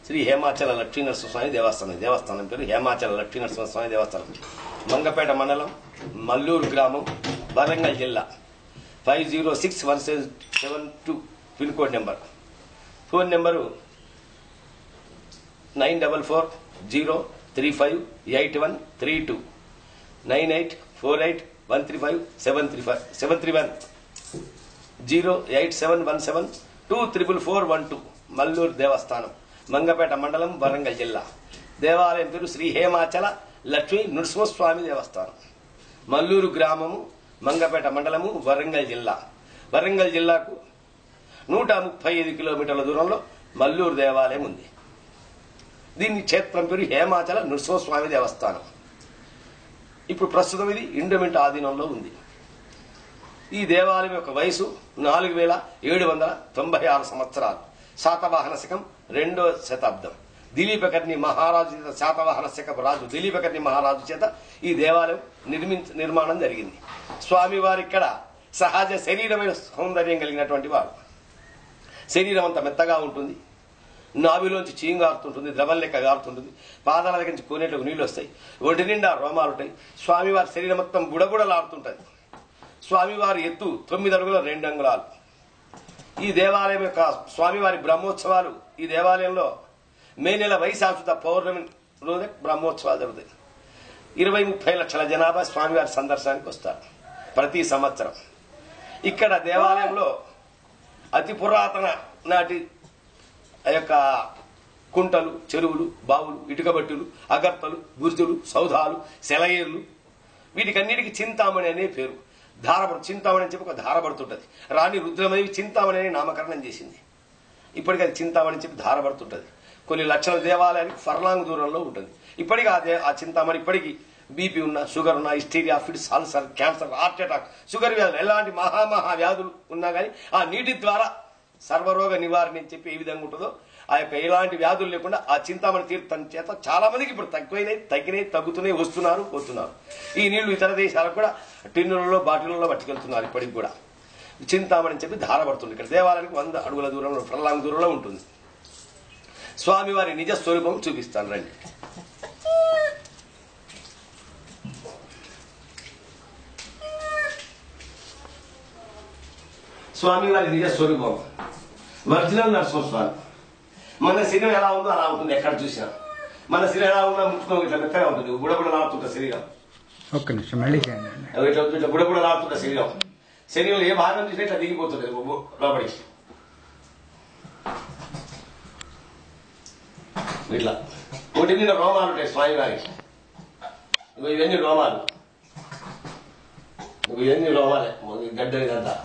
శ్రీ హేమాచల లక్ష్మీనరసింహస్వామి దేవస్థానం. దేవస్థానం పేరు హేమాచల లక్ష్మీనరసింహస్వామి దేవస్థానం. మంగపేట మండలం, మల్లూరు గ్రామం, వరంగల్ జిల్లా. 506172 pin code number. Phone number 9440358132 9848135731 08717244412. Mallur దేవస్థానం, మంగపేట మండలం, వరంగల్ జిల్లా. దేవాలయం పేరు శ్రీ హేమాచల లక్ష్మీ నృసింహస్వామి దేవస్థానం. మల్లూరు గ్రామము, మంగపేట మండలము, వరంగల్ జిల్లా. వరంగల్ జిల్లాకు 135 కిలోమీటర్ల దూరంలో మల్లూరు దేవాలయం ఉంది. దీని క్షేత్రం పేరు హేమాచల నృసింహస్వామి దేవస్థానం. ఇప్పుడు ప్రస్తుతం ఇది ఎండోమెంట్ ఆధీనంలో ఉంది. ఈ దేవాలయం యొక్క వయసు 4796 సంవత్సరాలు. శాతవాహన శకం 2వ శతాబ్దం. దిలీపకర్ణి మహారాజు చేత, శాతవాహన శకపు రాజు దిలీపకర్ణి మహారాజు చేత ఈ దేవాలయం నిర్మాణం జరిగింది. స్వామివారి ఇక్కడ సహజ శరీరమైన సౌందర్యం కలిగినటువంటి వారు. శరీరం అంతా మెత్తగా ఉంటుంది. నాభిలోంచి చీము గారుతుంటుంది, ద్రవం లెక్క గారుతుంటుంది. పాదాల దగ్గర నుంచి కోనేట్లకు నీళ్లు వస్తాయి. ఒంటి నిండా రోమాలు ఉంటాయి. స్వామివారి శరీరం మొత్తం బుడబుడలాడుతుంటది. స్వామివారి ఎత్తు 9 అడుగుల 2 అంగుళాలు. ఈ దేవాలయం యొక్క స్వామివారి బ్రహ్మోత్సవాలు ఈ దేవాలయంలో మే నెల వైశాఖ పౌర్ణమి రోజే బ్రహ్మోత్సవాలు జరుగుతాయి. 20-30 లక్షల జనాభా స్వామివారి సందర్శనానికి వస్తారు ప్రతి సంవత్సరం. ఇక్కడ దేవాలయంలో అతి పురాతన నాటి ఆ యొక్క కుంటలు, చెరువులు, బావులు, ఇటుకబట్టులు, అగర్తలు, బుర్జులు, సౌధాలు, సెలయేర్లు, వీటికన్నిటికీ చింతామణి అనే పేరు. చింతామణి అని చెప్పి ఒక ధారపడుతుంటది. రాణి రుద్రమదేవి చింతామణి అని నామకరణం చేసింది. ఇప్పటికీ అది చింతామణి అని చెప్పి ధారపడుతుంటది. కొన్ని లక్షల దేవాలయానికి ఫర్లాంగ్ దూరంలో ఉంటుంది. ఇప్పటికీ ఆ చింతామణి ఇప్పటికీ బీపీ ఉన్నా, షుగర్ ఉన్నా, hysteria, fits, ulcer, cancer, heart attack, sugar వ్యాధులు, ఎలాంటి మహా వ్యాధులు ఉన్నా కానీ ఆ నీటి ద్వారా సర్వరోగ నివారణ అని చెప్పి ఏ విధంగా ఉంటుందో ఆ యొక్క ఎలాంటి వ్యాధులు లేకుండా ఆ చింతామణి తీర్థం చేత చాలా మందికి ఇప్పుడు తగ్గినాయి, తగ్గుతున్నాయి, వస్తున్నారు, పోతున్నారు. ఈ నీళ్లు ఇతర దేశాలకు కూడా టిన్నులలో, బాటిళ్లలో పట్టుకెళ్తున్నారు. ఇప్పటికి కూడా చింతామణి అని చెప్పి ధారపడుతుంది. ఇక్కడ దేవాలయానికి 100 అడుగుల దూరంలో, ఫర్లాంగ్ దూరంలో ఉంటుంది. స్వామివారి నిజ స్వరూపం చూపిస్తాను రండి. స్వామివారి నిజ స్వరూపం ఒరిజినల్ నరసింహస్వామి. మన శరీరం ఎలా ఉందో అలా ఉంటుంది. ఎక్కడ చూసినా మన శరీరం ఎలా ఉన్నా ముట్టుకో ఇట్లా మెత్తగా ఉంటుంది. బుడబుడలాడుతుంటా శరీరం. ఒక్క నిమిషం మళ్ళీ ఇట్లా బుడబుడలాడుతుంటా శరీరం. శరీరంలో ఏ భాగం చూసినా ఇట్లా దిగిపోతుంది లోపలికి. ఇట్లా ఒకటి మీద రోమాలు ఉంటాయి స్వామివారికి. ఇవన్నీ రోమాలు, ఇవన్నీ రోమాలే. గడ్డ ఇదంతా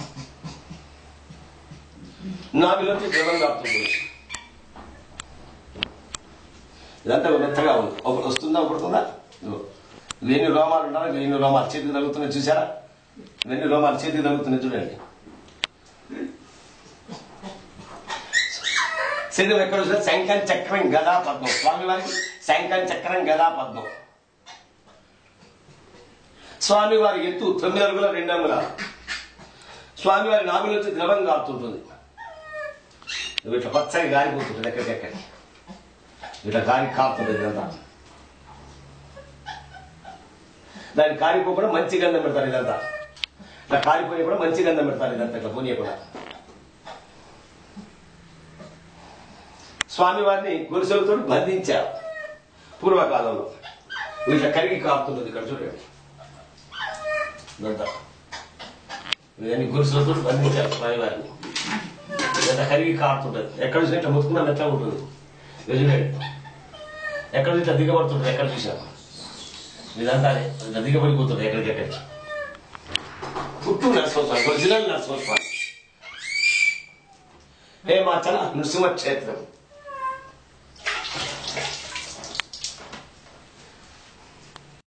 నాభిలోంచి ద్రవం కాపుతుంది. ఇదంతా మెత్తగా ఉంది. ఒకటి వస్తుందా, పడుతుందా? ఇవన్నీ రోమాలు ఉండాలి. ఇవన్నీ రోమాలు చేతికి తగ్గుతున్నాయి. చూసారా? ఇవన్నీ రోమాలు చేతికి తగ్గుతున్నాయి. చూడండి. శరీరం ఎక్కడ చూసినా శంఖం, చక్రం, గదా, పద్మం. స్వామివారికి శంఖం, చక్రం, గదా, పద్మం. స్వామివారి ఎత్తు 9 అడుగుల 2 అంగుళాలు. స్వామివారి నాభిలోంచి ద్రవం కారుతుంటుంది. ఇట్లా పచ్చగా గారిపోతుంటుంది. ఎక్కడికెక్కడికి ఇట్లా గాలి కాపుతుంది. ఇదంతా దాన్ని కారిపోకుండా మంచి గంధం పెడతారు. ఇదంతా ఇట్లా కారిపోయినప్పుడు మంచి గంధం పెడతారు. ఇదంతా ఇట్లా పోనీయకుండా. స్వామివారిని గొలుసులతో బంధించారు పూర్వకాలంలో. ఇట్లా కరిగి కాపుతుంటుంది. ఇక్కడ చూడండి. ఇదంతా ఇవన్నీ గొలుసులతో బంధించారు స్వామివారిని. ఇదంతా కరిగి కాపుతుంటుంది. ఎక్కడ చూసినా ఇట్లా ముట్టుకున్నా మెత్తగా ఉంటుంది. చూడండి. ఎక్కడ ఇట్లా దిగబడుతుంటుంది. ఎక్కడ చూసినా ఇదంతా ఇట్లా దిగబడిపోతుంది. ఎక్కడికెక్కడికి పుట్టు నరసింహస్వామి, ఒరిజినల్ నరసింహస్వామి. హేమాచల నృసింహ క్షేత్రం.